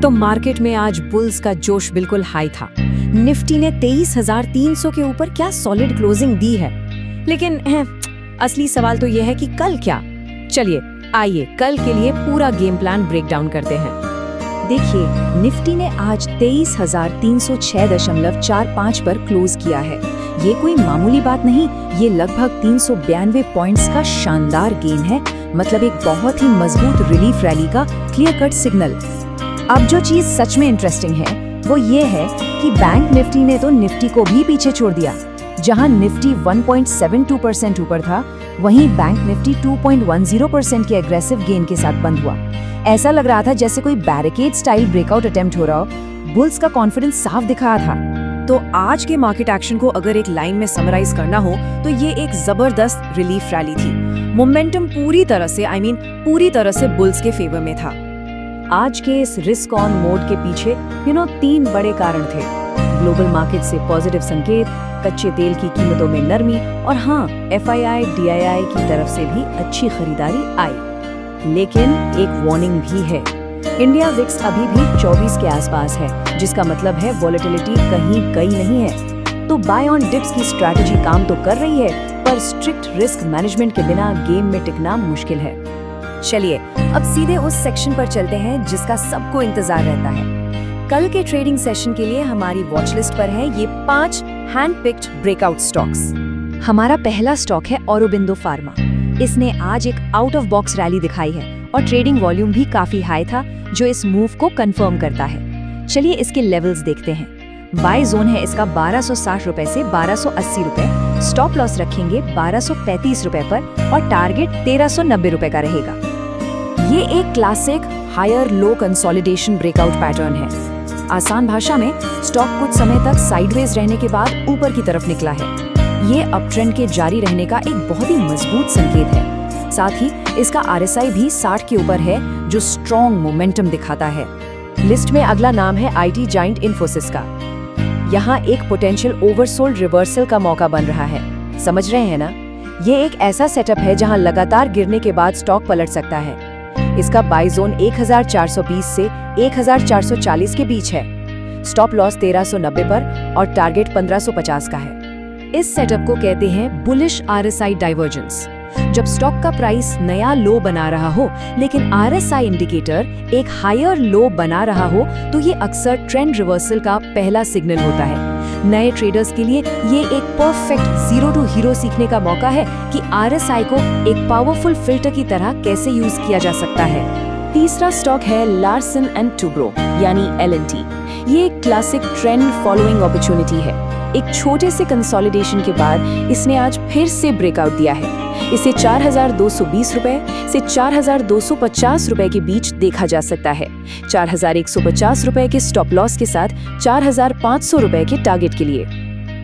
तो मार्केट में आज बुल्स का जोश बिल्कुल हाई था। निफ्टी ने 23,300 के ऊपर क्या सॉलिड क्लोजिंग दी है। लेकिन असली सवाल तो यह है कि कल क्या। चलिए आइए कल के लिए पूरा गेम प्लान ब्रेक डाउन करते हैं। देखिए, निफ्टी ने आज 23,306.45 पर क्लोज किया है। ये कोई मामूली बात नहीं, ये लगभग 392 पॉइंट्स का शानदार गेन है। मतलब एक बहुत ही मजबूत रिलीफ रैली का क्लियर कट सिग्नल। अब जो चीज सच में इंटरेस्टिंग है वो ये है कि बैंक निफ्टी ने तो निफ्टी को भी पीछे छोड़ दिया। जहां निफ्टी 1.72% ऊपर था, वहीं बैंक निफ्टी 2.10% के एग्रेसिव गेन के साथ बंद हुआ। ऐसा लग रहा था जैसे कोई बैरिकेड स्टाइल ब्रेकआउट अटेम्प्ट हो रहा हो। बुल्स का कॉन्फिडेंस साफ दिख रहा था। तो आज के मार्केट एक्शन को अगर एक लाइन में समराइज करना हो तो ये एक जबरदस्त रिलीफ रैली थी। मोमेंटम पूरी तरह से बुल्स के फेवर में था। आज के इस रिस्क ऑन मोड के पीछे 3 बड़े कारण थे। ग्लोबल मार्केट से पॉजिटिव संकेत, कच्चे तेल की कीमतों में नरमी और हाँ, FII, DII की तरफ से भी अच्छी खरीदारी आई। लेकिन एक वार्निंग भी है। इंडिया विक्स अभी भी 24 के आसपास है, जिसका मतलब है वॉलेटिलिटी कहीं गई नहीं है। तो बाय ऑन डिप्स की स्ट्रैटेजी काम तो कर रही है, पर स्ट्रिक्ट रिस्क मैनेजमेंट के बिना गेम में टिकना मुश्किल है। चलिए अब सीधे उस सेक्शन पर चलते हैं जिसका सबको इंतजार रहता है। कल के ट्रेडिंग सेशन के लिए हमारी वॉच लिस्ट पर है ये 5 हैंड पिक्ड ब्रेकआउट स्टॉक्स। हमारा पहला स्टॉक है औरोबिंदो फार्मा। इसने आज एक आउट ऑफ बॉक्स रैली दिखाई है और ट्रेडिंग वॉल्यूम भी काफी हाई था, जो इस मूव को कंफर्म करता है। चलिए इसके लेवल्स देखते हैं। बाय जोन है इसका 1260 रुपए से 1280 रुपए। स्टॉप लॉस रखेंगे 1235 रुपए पर और टारगेट 1390 रुपए का रहेगा। ये एक classic higher low consolidation breakout pattern है। आसान भाषा में स्टॉक कुछ समय तक साइडवेज रहने के बाद ऊपर की तरफ निकला है। ये अप ट्रेंड के जारी रहने का एक बहुत ही मजबूत संकेत है। साथ ही इसका RSI भी 60 के ऊपर है, जो स्ट्रॉन्ग मोमेंटम दिखाता है। लिस्ट में अगला नाम है IT जायंट इन्फोसिस का। यहाँ एक पोटेंशियल ओवरसोल्ड रिवर्सल का मौका बन रहा है। समझ रहे हैं ना? ये एक ऐसा सेटअप है जहाँ लगातार गिरने के बाद स्टॉक पलट सकता है। इसका बाय जोन 1420 से 1440 के बीच है। स्टॉप लॉस 1390 पर और टारगेट 1550 का है। इस सेटअप को कहते हैं बुलिश RSI डाइवर्जेंस। जब स्टॉक का प्राइस नया लो बना रहा हो लेकिन RSI इंडिकेटर एक हायर लो बना रहा हो, तो ये अक्सर ट्रेंड रिवर्सल का पहला सिग्नल होता है। नए ट्रेडर्स के लिए ये एक परफेक्ट जीरो टू हीरो सीखने का मौका है कि RSI को एक पावरफुल फिल्टर की तरह कैसे यूज किया जा सकता है। तीसरा स्टॉक है लार्सन एंड टुब्रो यानी LNT। ये एक क्लासिक ट्रेंड फॉलोइंग अपॉर्चुनिटी है। एक छोटे से कंसोलिडेशन के बाद इसने आज फिर से ब्रेकआउट दिया है। इसे 4220 रुपए से 4250 रुपए के बीच देखा जा सकता है। 4150 रुपए के स्टॉप लॉस के साथ 4500 रुपए के टारगेट के लिए।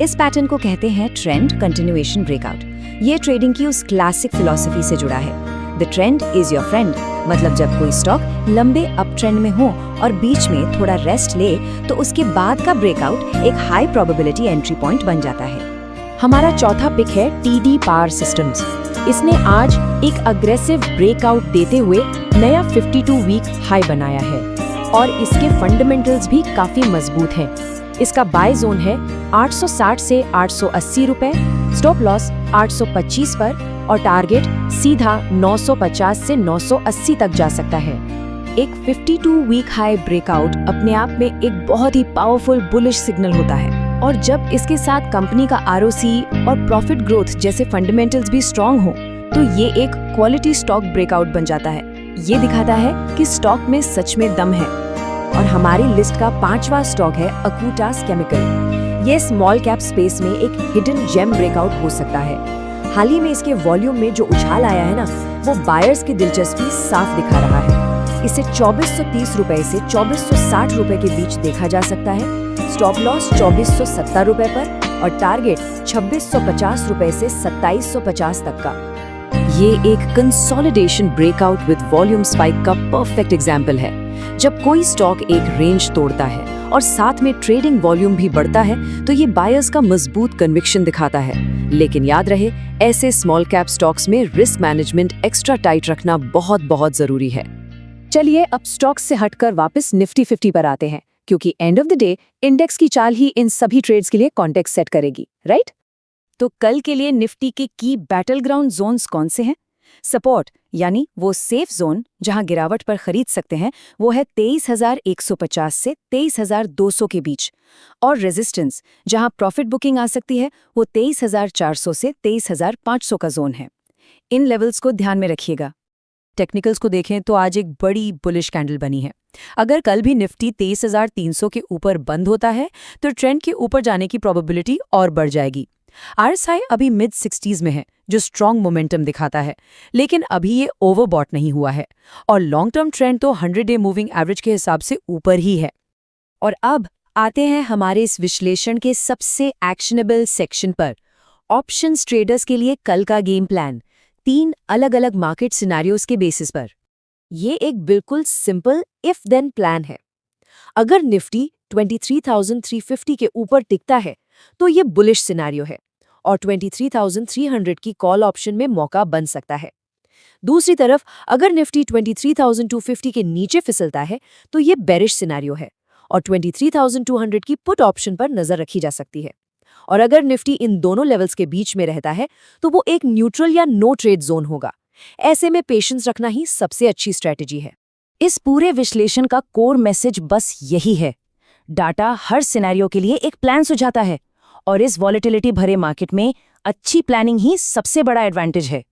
इस पैटर्न को कहते हैं ट्रेंड कंटिन्यूएशन ब्रेकआउट। ये ट्रेडिंग की उस क्लासिक फिलॉसफी से जुड़ा है। The trend is your friend. मतलब जब कोई स्टॉक लंबे अप ट्रेंड में हो और बीच में थोड़ा रेस्ट ले, तो उसके बाद का ब्रेकआउट एक हाई प्रोबेबिलिटी एंट्री पॉइंट बन जाता है। हमारा चौथा पिक है TD पावर सिस्टम्स। इसने आज एक अग्रेसिव ब्रेकआउट देते हुए नया 52 वीक हाई बनाया है और इसके फंडामेंटल्स भी काफी मजबूत हैं। इसका बाय जोन है 860 से 880 रुपए, स्टॉप लॉस 825 पर और टारगेट सीधा 950 से 980 तक जा सकता है। एक 52 वीक हाई ब्रेकआउट अपने आप में एक बहुत ही पावरफुल बुलिश सिग्नल होता है और जब इसके साथ कंपनी का ROC और प्रॉफिट ग्रोथ जैसे फंडामेंटल्स भी स्ट्रांग हो, तो ये एक क्वालिटी स्टॉक ब्रेकआउट बन जाता है। ये दिखाता है कि स्टॉक में सच में दम है। और हमारी लिस्ट का 5वां स्टॉक है अकूटास केमिकल। ये स्मॉल कैप स्पेस में एक हिडन जेम ब्रेकआउट हो सकता है। हाल ही में इसके वॉल्यूम में जो उछाल आया है ना, वो बायर्स की दिलचस्पी साफ दिखा रहा है। इसे 2430 रुपए से 2460 रुपए के बीच देखा जा सकता है। स्टॉप लॉस 2470 रुपए पर और टारगेट 2650 रुपए से 2750 तक का। ये एक consolidation breakout with volume spike का परफेक्ट एग्जाम्पल है। जब कोई स्टॉक एक रेंज तोड़ता है और साथ में ट्रेडिंग वॉल्यूम भी बढ़ता है, तो ये बायर्स का मजबूत कन्विक्शन दिखाता है। लेकिन याद रहे, ऐसे स्मॉल कैप स्टॉक्स में रिस्क मैनेजमेंट एक्स्ट्रा टाइट रखना बहुत जरूरी है। चलिए अब स्टॉक्स से हटकर वापस निफ्टी 50 पर आते हैं, क्योंकि end of the day index की चाल ही इन सभी ट्रेड्स के लिए कॉन्टेक्स्ट सेट करेगी, राइट? तो कल के लिए निफ्टी के की बैटल ग्राउंड जोन्स कौन से हैं? सपोर्ट यानी वो सेफ जोन जहां गिरावट पर खरीद सकते हैं, वो है 23,150 से 23,200 के बीच, और रेजिस्टेंस जहां प्रॉफिट बुकिंग आ सकती है, वो 23,400 से 23,500 का जोन है। इन लेवल्स को ध्यान में रखिएगा। टेक्निकल्स को देखें तो आज एक बड़ी बुलिश कैंडल बनी है। अगर कल भी निफ्टी 23,300 के ऊपर बंद होता है तो ट्रेंड के ऊपर जाने की प्रोबेबिलिटी और बढ़ जाएगी। RSI अभी मिड 60s में है, जो स्ट्रॉन्ग मोमेंटम दिखाता है, लेकिन अभी ये ओवरबॉट नहीं हुआ है और लॉन्ग टर्म ट्रेंड तो 100-डे मूविंग एवरेज के हिसाब से ऊपर ही है। और अब आते हैं हमारे इस विश्लेषण के सबसे एक्शनेबल सेक्शन पर, ऑप्शंस ट्रेडर्स के लिए कल का गेम प्लान 3 अलग-अलग मार्केट सिनेरियोज के बेसिस पर। ये एक बिल्कुल सिंपल इफ देन प्लान है। अगर निफ्टी 23,350 के ऊपर टिकता है तो ये बुलिश सिनेरियो है और 23,300 की कॉल ऑप्शन में मौका बन सकता है। दूसरी तरफ अगर निफ्टी 23,250 के नीचे फिसलता है तो ये बेरिश सिनेरियो है और 23,200 की पुट ऑप्शन पर नजर रखी जा सकती है। और अगर निफ्टी इन दोनों लेवल्स के बीच में रहता है तो वो एक न्यूट्रल या नो ट्रेड जोन होगा। ऐसे में पेशेंस रखना ही सबसे अच्छी स्ट्रेटेजी है। इस पूरे विश्लेषण का कोर मैसेज बस यही है, डाटा हर सिनेरियो के लिए एक प्लान सुझाता है और इस वॉलेटिलिटी भरे मार्केट में अच्छी प्लानिंग ही सबसे बड़ा एडवांटेज है।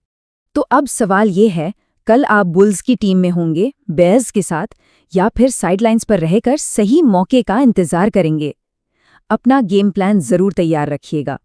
तो अब सवाल ये है, कल आप बुल्स की टीम में होंगे बेयर्स के साथ, या फिर साइडलाइंस पर रहकर सही मौके का इंतजार करेंगे? अपना गेम प्लान जरूर तैयार रखिएगा।